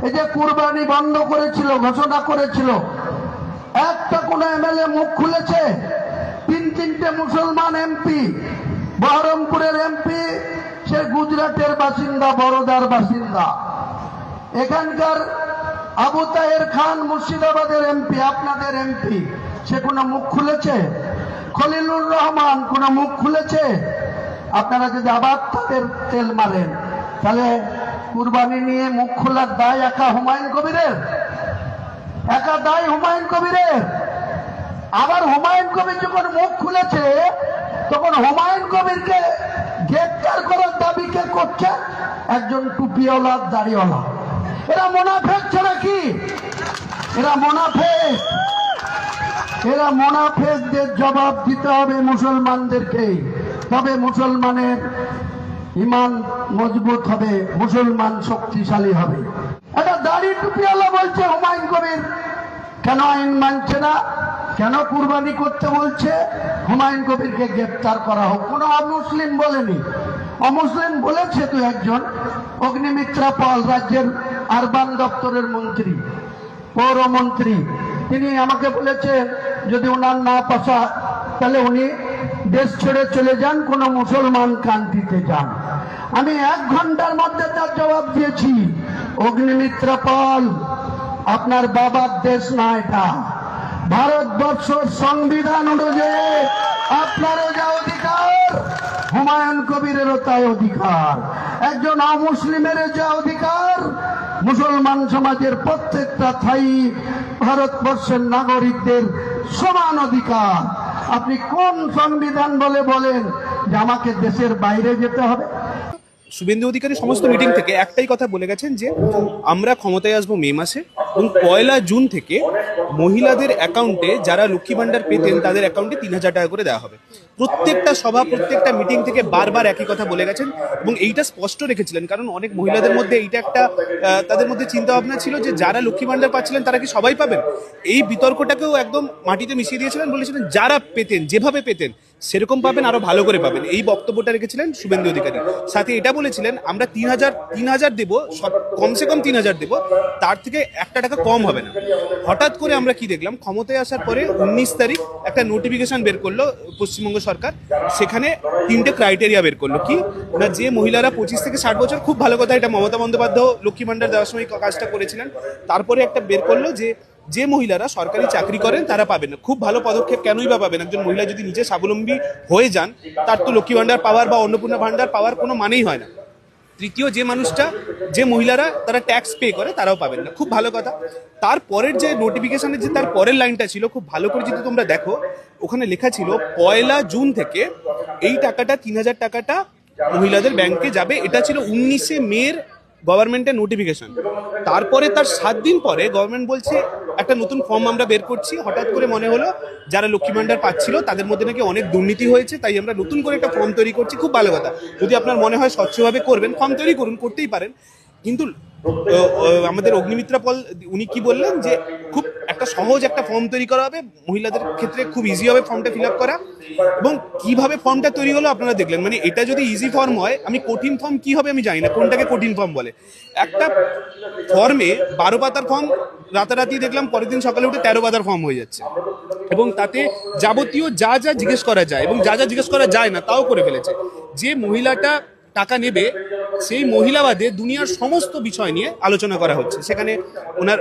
এই যে কুরবানি বন্ধ করেছিল, ঘোষণা করেছিল, একটা কোন এমএলএ মুখ খুলেছে? তিনটে মুসলমান এমপি, বহরমপুরের এমপি, সে গুজরাটের বাসিন্দা, বরোদার বাসিন্দা। এখানকার আবু তাহের খান মুর্শিদাবাদের এমপি, আপনাদের এমপি, সে কোনো মুখ খুলেছে? খলিলুর রহমান কোনো মুখ খুলেছে? আপনারা যদি আবার তাদের তেল মারেন, তাহলে কুরবানি নিয়ে মুখ খোলার দায় একা হুমায়ুন কবিরের? একা দায় হুমায়ুন কবিরের? আবার হুমায়ুন কবির যখন মুখ খুলেছে, তখন হুমায়ুন কবিরকে গ্রেপ্তার করার দাবি কে করছে? একজন টুপিওয়ালা, দাড়িওয়ালা। এরা মুনাফেক ছাড়া কি? এরা মুনাফেক। এরা মুনাফেকদের জবাব দিতে হবে মুসলমানদেরকে, তবে মুসলমানের ইমান মজবুত হবে, মুসলমান শক্তিশালী হবে। এটা দাড়ি টুপিওয়ালা বলছে হুমায়ুন কবির কেন আইন মানছে না, কেন কুরবানি করতে বলছে? হুমায়ুন কবিরকে গ্রেপ্তার করা হোক। কোন অমুসলিম বলেনি। অমুসলিম বলেছে তো একজন, অগ্নিমিত্রা পাল, রাজ্যের আরবান দপ্তরের মন্ত্রী, পৌরমন্ত্রী, তিনি আমাকে বলেছেন যদি ওনার না পাশা, তাহলে উনি দেশ ছেড়ে চলে যান, কোন মুসলমান কান্ট্রিতে যান। আমি 1 ঘন্টার মধ্যে তার জবাব দিয়েছি, অগ্নিমিত্রা পাল, আপনার বাবার দেশ না এটা। ভারতবর্ষের সংবিধান অনুযায়ী আপনারও যা অধিকার, হুমায়ুন কবিরেরও তাই অধিকার। একজন অমুসলিমের যা অধিকার, মুসলমান সমাজের প্রত্যেকটা থাই ভারতবর্ষের নাগরিকদের সমান অধিকার। আপনি কোন সংবিধান বলে বলেন যে আমাকে দেশের বাইরে যেতে হবে? শুভেন্দু অধিকারী সমস্ত মিটিং থেকে একটাই কথা বলে গেছেন যে আমরা ক্ষমতায় আসবো মে মাসে, এবং 1 জুন থেকে মহিলাদের অ্যাকাউন্টে যারা লক্ষ্মী ভান্ডার পেতেন তাদের অ্যাকাউন্টে 3,000 টাকা করে দেওয়া হবে। প্রত্যেকটা সভা, প্রত্যেকটা মিটিং থেকে বারবার একই কথা বলে গেছেন, এবং এইটা স্পষ্ট রেখেছিলেন। কারণ অনেক মহিলাদের মধ্যে এইটা একটা তাদের মধ্যে চিন্তা ভাবনা ছিল যে যারা লক্ষ্মী ভান্ডার পাচ্ছিলেন তারা কি সবাই পাবেন। এই বিতর্কটাকেও একদম মাটিতে মিশিয়ে দিয়েছিলেন, বলেছিলেন যারা পেতেন, যেভাবে পেতেন সেরকম পাবেন, আরো ভালো করে পাবেন। এই বক্তব্যটা রেখেছিলেন শুভেন্দু অধিকারী। সাথে এটা বলেছিলেন আমরা 3,000 দেবো, কমসে কম 3,000 দেবো, তার থেকে 1 টাকা কম হবে না। হঠাৎ করে আমরা কি দেখলাম, ক্ষমতায় আসার পরে 19 তারিখ একটা নোটিফিকেশন বের করলো পশ্চিমবঙ্গ সরকার। সেখানে 3টে ক্রাইটেরিয়া বের করলো। কি না, যে মহিলারা 25 থেকে 60 বছর, খুব ভালো কথা, এটা মমতা বন্দ্যোপাধ্যায় লক্ষ্মী ভান্ডার দেওয়ার সময় কাজটা করেছিলেন। তারপরে একটা বের করলো যে মহিলারা সরকারি চাকরি করেন তারা পাবেন না। খুব ভালো পদক্ষেপ, কেনই বা পাবেন? একজন মহিলা যদি নিজে স্বাবলম্বী হয়ে যান, তার তো লক্ষ্মী ভান্ডার পাওয়ার বা অন্নপূর্ণা ভান্ডার পাওয়ার কোনো মানেই হয় না। তৃতীয়, যে মহিলারা তারা ট্যাক্স পে করে তারাও পাবেন না। খুব ভালো কথা। তারপরের যে নোটিফিকেশনের যে তার পরের লাইনটা ছিল, খুব ভালো করে যদি তোমরা দেখো, ওখানে লেখা ছিল 1 জুন থেকে এই টাকাটা 3,000 টাকাটা মহিলাদের ব্যাংকে যাবে। এটা ছিল 19 মের গভর্নমেন্টের নোটিফিকেশন। তারপরে তার 7 দিন পরে গভর্নমেন্ট বলছে একটা নতুন ফর্ম আমরা বের করছি। হঠাৎ করে মনে হলো যারা লক্ষ্মী ভান্ডার পাচ্ছিল তাদের মধ্যে নাকি অনেক দুর্নীতি হয়েছে, তাই আমরা নতুন করে একটা ফর্ম তৈরি করছি। খুব ভালো কথা, যদি আপনার মনে হয় স্বচ্ছভাবে করবেন, ফর্ম তৈরি করুন, করতেই পারেন। কিন্তু আমাদের অগ্নিমিত্রা পল উনি কি বললেন যে খুব একটা সহজ একটা ফর্ম তৈরি করা হবে, মহিলাদের ক্ষেত্রে খুব ইজি হবে ফর্মটা ফিল আপ করা। এবং কিভাবে ফর্মটা তৈরি হলো আপনারা দেখলেন। মানে এটা যদি ইজি ফর্ম হয়, আমি কঠিন ফর্ম কি হবে আমি জানি না, কোনটাকে কঠিন ফর্ম বলে। একটা ফর্মে 12 পাতার ফর্ম রাতারাতি দেখলাম পরের দিন সকালে উঠে 13 পাতার ফর্ম হয়ে যাচ্ছে, এবং তাতে যাবতীয় যা যা জিজ্ঞেস করা যায় এবং যা যা জিজ্ঞেস করা যায় না তাও করে ফেলেছে। যে মহিলাটা টাকা নেবে সেই মহিলাবাদে দুনিয়ার সমস্ত বিষয় নিয়ে আলোচনা করা হচ্ছে। সেখানে ওনার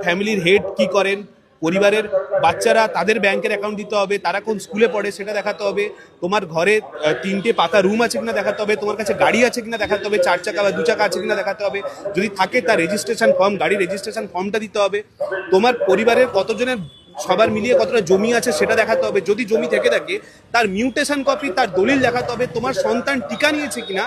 ফ্যামিলির হেড কি করেন, পরিবারের বাচ্চারা তাদের ব্যাংকের অ্যাকাউন্ট দিতে হবে, তারা কোন স্কুলে পড়ে সেটা দেখাতে হবে, তোমার ঘরে 3টে পাকা রুম আছে কিনা দেখাতে হবে, তোমার কাছে গাড়ি আছে কিনা দেখাতে হবে, 4 চাকা বা 2 চাকা আছে কিনা দেখাতে হবে, যদি থাকে তার রেজিস্ট্রেশন ফর্ম, গাড়ির রেজিস্ট্রেশন ফর্মটা দিতে হবে, তোমার পরিবারের কতজনের সবার মিলিয়ে কতটা জমি আছে সেটা দেখাতে হবে, যদি জমি থেকে থাকে তার মিউটেশন কপি, তার দলিল দেখাতে হবে, তোমার সন্তান টিকা নিয়েছে কিনা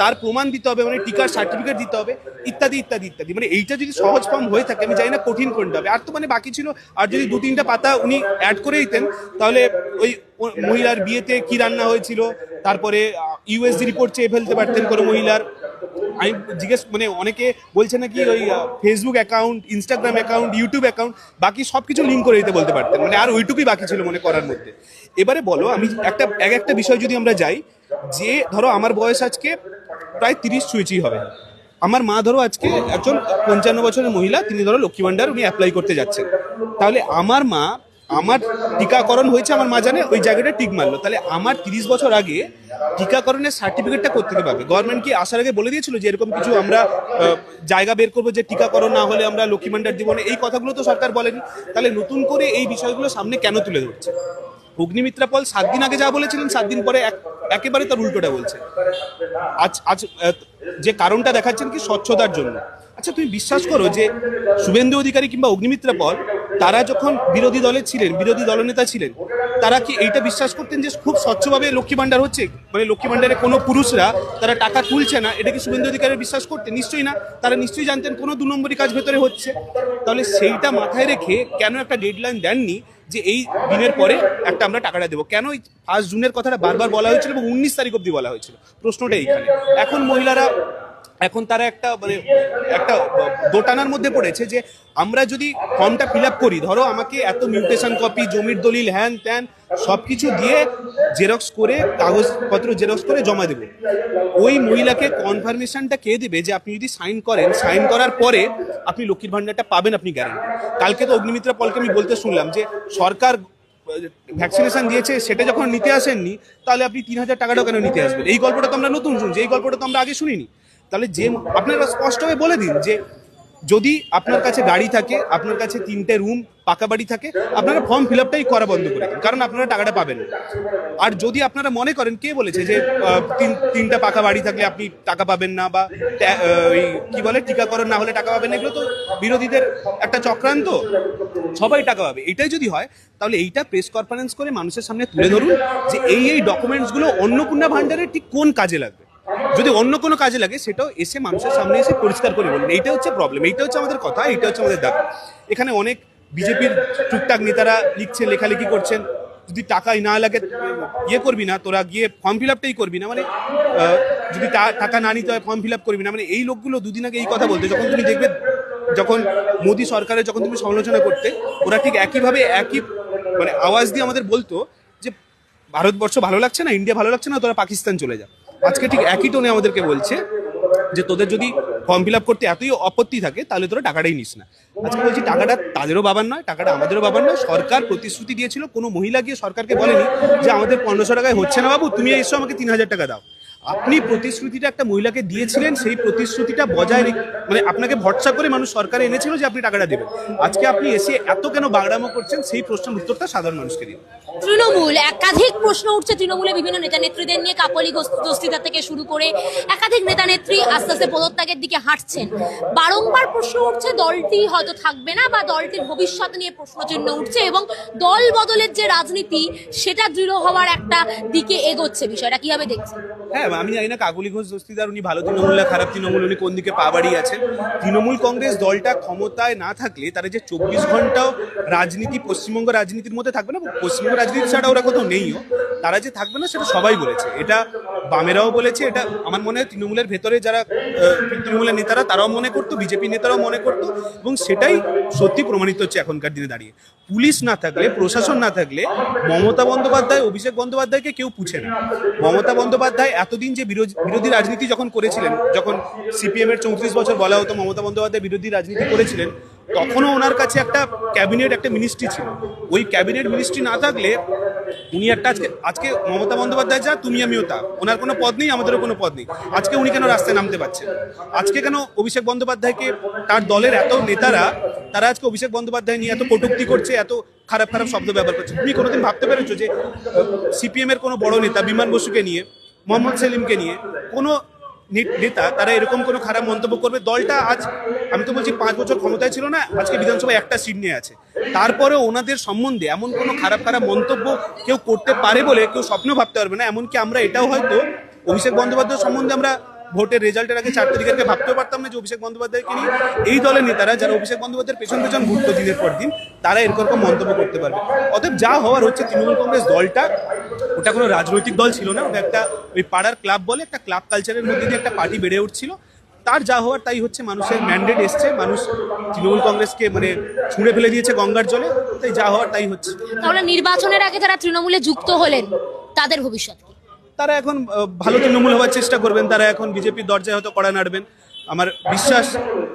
তার প্রমাণ দিতে হবে, মানে টিকার সার্টিফিকেট দিতে হবে, ইত্যাদি ইত্যাদি ইত্যাদি। মানে এইটা যদি সহজ ফর্ম হয়ে থাকে, আমি জানি না কঠিন কোনটা হবে। আর তো মানে বাকি ছিল, আর যদি 2-3টা পাতা উনি অ্যাড করে দিতেন, তাহলে ওই মহিলার বিয়েতে কি রান্না হয়েছিল, তারপরে ইউএসজি রিপোর্ট চেয়ে ফেলতে পারতেন কোনো মহিলার। আমি জিজ্ঞেস, মানে অনেকে বলছে নাকি ওই Facebook account, Instagram account, YouTube account, বাকি সব কিছু লিঙ্ক করে দিতে বলতে পারতেন। মানে আর ওইটুকুই বাকি ছিল মনে করার মধ্যে। এবারে বলো, আমি একটা বিষয় যদি আমরা যাই, যে ধরো আমার বয়স আজকে প্রায় 30 ছুঁয়েছি হবে, আমার মা ধরো আজকে একজন 55 বছরের মহিলা, তিনি ধরো লক্ষ্মী ভান্ডার উনি অ্যাপ্লাই করতে যাচ্ছেন, তাহলে আমার মা, আমার টিকাকরণ হয়েছে, আমার মা জানে ওই জায়গাটা টিক মারলো, তাহলে আমার 30 বছর আগে টিকাকরণের সার্টিফিকেটটা কোত্থেকে পাবে? গভর্নমেন্ট কি আসার আগে বলে দিয়েছিল যে এরকম কিছু আমরা জায়গা বের করবো যে টিকাকরণ না হলে আমরা লক্ষ্মী ভান্ডার দিব না? এই কথাগুলো তো সরকার বলেনি। তাহলে নতুন করে এই বিষয়গুলো সামনে কেন তুলে ধরছে? অগ্নিমিত্রা পল 7 দিন আগে যা বলেছিলেন 7 দিন পরে একেবারে তার উল্টোটা বলছে। আজ আজ যে কারণটা দেখাচ্ছেন কি স্বচ্ছতার জন্য। আচ্ছা তুমি বিশ্বাস করো যে শুভেন্দু অধিকারী কিংবা অগ্নিমিত্রা পল তারা যখন বিরোধী দলে ছিলেন, বিরোধী দলনেতা ছিলেন, তারা কি এইটা বিশ্বাস করতেন যে খুব স্বচ্ছভাবে লক্ষ্মী ভান্ডার হচ্ছে, মানে লক্ষ্মী ভান্ডারে কোনো পুরুষরা তারা টাকা তুলছে না? এটা কি শুভেন্দু অধিকারী বিশ্বাস করতেন? নিশ্চয়ই না। তারা নিশ্চয়ই জানতেন কোনো 2 নম্বরই কাজ ভেতরে হচ্ছে। তাহলে সেইটা মাথায় রেখে কেন একটা ডেডলাইন দেননি যে এই দিনের পরে একটা আমরা টাকাটা দেবো? কেন 1 জুনের কথাটা বারবার বলা হয়েছিল এবং 19 তারিখ অব্দি বলা হয়েছিল? প্রশ্নটা এইখানে। এখন মহিলারা, এখন তারা একটা মানে একটা দোটানার মধ্যে পড়েছে যে আমরা যদি ফর্মটা ফিল আপ করি, ধরো আমাকে এত মিউটেশন কপি, জমির দলিল, হ্যান ত্যান সব কিছু দিয়ে জেরক্স করে, কাগজপত্র জেরক্স করে জমা দেবো, ওই মহিলাকে কনফার্মেশনটা কে দেবে যে আপনি যদি সাইন করেন, সাইন করার পরে আপনি লক্ষ্মীর ভান্ডারটা পাবেন, আপনি গ্যারান্টি? কালকে তো অগ্নিমিত্রা পলকে আমি বলতে শুনলাম যে সরকার ভ্যাকসিনেশন দিয়েছে, সেটা যখন নিতে আসেননি তাহলে আপনি 3000 টাকাটাও কেন নিতে আসবেন? এই গল্পটা তো আমরা নতুন শুনছি, এই গল্পটা তো আমরা আগে শুনিনি। তাহলে যে আপনারা স্পষ্টভাবে বলে দিন যে যদি আপনার কাছে গাড়ি থাকে, আপনার কাছে 3টে রুম, পাকা বাড়ি থাকে, আপনারা ফর্ম ফিল আপটাই করা বন্ধ করে দিন, কারণ আপনারা টাকাটা পাবেন। আর যদি আপনারা মনে করেন, কে বলেছে যে 3টা পাকা বাড়ি থাকলে আপনি টাকা পাবেন না, বা ওই কি বলে টিকাকরণ না হলে টাকা পাবেন না, এগুলো তো বিরোধীদের একটা চক্রান্ত, সবাই টাকা পাবে। এটাই যদি হয় তাহলে এইটা প্রেস কনফারেন্স করে মানুষের সামনে তুলে ধরুন যে এই ডকুমেন্টসগুলো অন্নপূর্ণা ভান্ডারের ঠিক কোন কাজে লাগবে। যদি অন্য কোনো কাজে লাগে সেটাও এসে মানুষের সামনে এসে পরিষ্কার করে বলুন। এইটা হচ্ছে প্রবলেম, এইটা হচ্ছে আমাদের কথা, এইটা হচ্ছে আমাদের দাবি। এখানে অনেক বিজেপির টুকটাক নেতারা লিখছে, লেখালেখি করছেন, যদি টাকাই না লাগে ইয়ে করবি না, তোরা গিয়ে ফর্ম ফিল আপটাই করবি না, মানে যদি টাকা না নিতে হয় ফর্ম ফিল আপ করবি না, মানে এই লোকগুলো দুদিন আগে এই কথা বলতে, যখন তুমি দেখবে যখন মোদী সরকারের যখন তুমি সমালোচনা করতে, ওরা ঠিক একইভাবে একই মানে আওয়াজ দিয়ে আমাদের বলতো যে ভারতবর্ষ ভালো লাগছে না, ইন্ডিয়া ভালো লাগছে না, তোরা পাকিস্তান চলে যা। আজকে ঠিক একই টোনে আমাদেরকে বলছে যে তোদের যদি ফর্ম ফিল আপ করতে এতই আপত্তি থাকে তাহলে তোরা টাকাটাই নিস না। আজকে বলছি টাকাটা তাদেরও বাবার নয়, টাকাটা আমাদেরও বাবার নয়। সরকার প্রতিশ্রুতি দিয়েছিল, কোনো মহিলা গিয়ে সরকারকে বলেনি যে আমাদের 1500 টাকায় হচ্ছে না বাবু, তুমি এসো আমাকে 3000 টাকা দাও। আপনি প্রতিশ্রুতিটা একটা মহিলাকে দিয়েছিলেন, সেই প্রতিশ্রুতিটা বজায় রেখে মানে আপনাকে ভরসা করে মানুষ সরকারে এনেছিল যে আপনি টাকাটা দেবেন। আজকে আপনি এসে এত কেন বাগড়ামো করছেন, সেই প্রশ্নের উত্তরটা সাধারণ মানুষকে দিন। তৃণমূল, একাধিক প্রশ্ন উঠছে তৃণমূলে বিভিন্ন নেতা নেত্রীদের নিয়ে, কাকলি দস্তিদার থেকে শুরু করে একাধিক নেতা নেত্রী আস্তে আস্তে পদত্যাগের দিকে হাঁটছেন। বারংবার প্রশ্ন উঠছে দলটি হয়তো থাকবে না, বা দলটির ভবিষ্যৎ নিয়ে প্রশ্নচিহ্ন উঠছে, এবং দল বদলের যে রাজনীতি সেটা দৃঢ় হওয়ার একটা দিকে এগোচ্ছে। বিষয়টা কিভাবে দেখছেন? হ্যাঁ, আমি জানি না কাকলি ঘোষ দস্তিদার উনি ভালো তৃণমূল না খারাপ তৃণমূল, উনি কোন দিকে পা বাড়িয়ে আছেন। তৃণমূল কংগ্রেস দলটা ক্ষমতায় না থাকলে তারা যে 24 ঘন্টাও রাজনীতি, পশ্চিমবঙ্গ রাজনীতির মধ্যে থাকবে না, পশ্চিমবঙ্গ রাজনীতি ছাড়া ওরা কোথাও নেইও, তারা যে থাকবে না সেটা সবাই বলেছে। এটা বামেরাও বলেছে, এটা আমার মনে হয় তৃণমূলের ভেতরে যারা তৃণমূলের নেতারা তারাও মনে করতো, বিজেপি নেতারাও মনে করতো, এবং সেটাই সত্যি প্রমাণিত হচ্ছে এখনকার দিনে দাঁড়িয়ে। পুলিশ না থাকলে, প্রশাসন না থাকলে মমতা বন্দ্যোপাধ্যায়, অভিষেক বন্দ্যোপাধ্যায়কে কেউ পুছে না। মমতা বন্দ্যোপাধ্যায় এতদিন যে বিরোধী রাজনীতি যখন করেছিলেন, যখন সিপিএম এর 34 বছর বলা হতো মমতা বন্দ্যোপাধ্যায় বিরোধী রাজনীতি করেছিলেন, তখনও ওনার কাছে একটা ক্যাবিনেট, একটা মিনিস্ট্রি ছিল। ওই ক্যাবিনেট মিনিস্ট্রি না থাকলে উনি একটা আজকে মমতা বন্দ্যোপাধ্যায় যা, তুমি আমিও তা, ওনার কোনো পদ নেই, আমাদেরও কোনো পদ নেই। আজকে উনি কেন রাস্তায় নামতে পারছেন? আজকে কেন অভিষেক বন্দ্যোপাধ্যায়কে তার দলের এত নেতারা তারা আজকে অভিষেক বন্দ্যোপাধ্যায় নিয়ে এত কটূক্তি করছে, এত খারাপ খারাপ শব্দ ব্যবহার করছে? তুমি কোনোদিন ভাবতে পেরেছো যে সিপিএম এর কোনো বড় নেতা বিমান বসুকে নিয়ে, মোহাম্মদ সেলিমকে নিয়ে কোনো নেতা তারা এরকম কোনো খারাপ মন্তব্য করবে? দলটা আজ, আমি তো বলছি 5 বছর ক্ষমতায় ছিল না, আজকে বিধানসভায় একটা সিট নিয়ে আছে, তারপরে ওনাদের সম্বন্ধে এমন কোনো খারাপ খারাপ মন্তব্য কেউ করতে পারে বলে কেউ স্বপ্ন ভাবতে পারবে না। এমনকি আমরা এটাও হয়তো অভিষেক বন্দ্যোপাধ্যায় সম্বন্ধে আমরা ভোটের রেজাল্টের আগে 4 তারিখের আগে ভাবতেও পারতাম না যে অভিষেক বন্দ্যোপাধ্যায়কে নিয়ে এই দলের নেতারা, যারা অভিষেক বন্দ্যোপাধ্যায়ের পেছন পেছন ঘুরতো দিনের পর দিন, তারা এরকম মন্তব্য করতে পারবে। অতএব যা হওয়ার হচ্ছে, তৃণমূল কংগ্রেস দলটা ওটা কোনো রাজনৈতিক দল ছিল না, ওটা একটা ওই পাড়ার ক্লাব বলে একটা ক্লাব কালচারের মধ্যে দিয়ে একটা পার্টি বেড়ে উঠছিল। তার যা হওয়ার তাই হচ্ছে, মানুষের ম্যান্ডেট এসছে, মানুষ তৃণমূল কংগ্রেসকে মানে ছুঁড়ে ফেলে দিয়েছে গঙ্গার জলে, তাই যা হওয়ার তাই হচ্ছে। তাহলে নির্বাচনের আগে যারা তৃণমূলে যুক্ত হলেন তাদের ভবিষ্যৎ কি? তারা এখন ভালো তৃণমূল হওয়ার চেষ্টা করবেন, তারা এখন বিজেপির দরজায় হয়তো কড়া নাড়বেন। আমার বিশ্বাস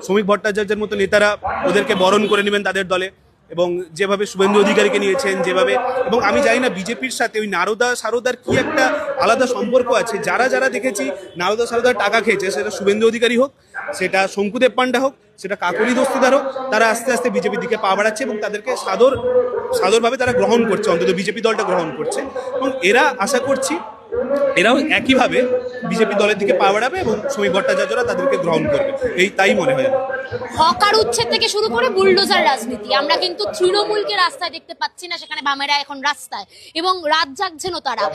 শ্রমিক ভট্টাচার্যের মতো নেতারা ওদেরকে বরণ করে নেবেন তাদের দলে, এবং যেভাবে শুভেন্দু অধিকারীকে নিয়েছেন যেভাবে, এবং আমি জানি না বিজেপির সাথে ওই নারদা সারদার কি একটা আলাদা সম্পর্ক আছে। যারা যারা দেখেছি নারদা সারদার টাকা খেয়েছে, সেটা শুভেন্দু অধিকারী হোক, সেটা শঙ্কুদেব পান্ডা হোক, সেটা কাকলি দস্তিদার হোক, তারা আস্তে আস্তে বিজেপির দিকে পা বাড়াচ্ছে এবং তাদেরকে সাদরভাবে তারা গ্রহণ করছে, অন্তত বিজেপি দলটা গ্রহণ করছে। এবং এরা আশা করছি এরাও একইভাবে বিজেপি দলের দিকে পা বাড়াবে এবং শ্রমিক ভট্টাচার্যরা তাদেরকে গ্রহণ করবে, তাই মনে হয়। হকার উচ্ছেদ থেকে শুরু করে বুলডোজার রাজনীতি, আমরা কিন্তু তৃণমূলকে রাস্তায় দেখতে পাচ্ছি না, সেখানে বামেরা এখন রাস্তায় এবং রাত জাগছেনও তারা।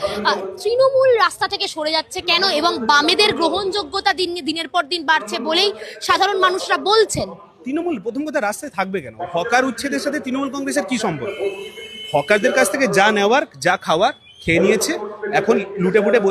তৃণমূল রাস্তা থেকে সরে যাচ্ছে কেন, এবং বামেদের গ্রহণযোগ্যতা দিনের পর দিন বাড়ছে বলেই সাধারণ মানুষরা বলছেন। তৃণমূল প্রথম কথা রাস্তায় থাকবে কেন? হকার উচ্ছেদের সাথে তৃণমূল কংগ্রেসের কি সম্পর্ক? হকারদের কাছ থেকে যা নেওয়ার যা খাওয়ার খেয়ে নিয়েছে, এখন লুটে পুটে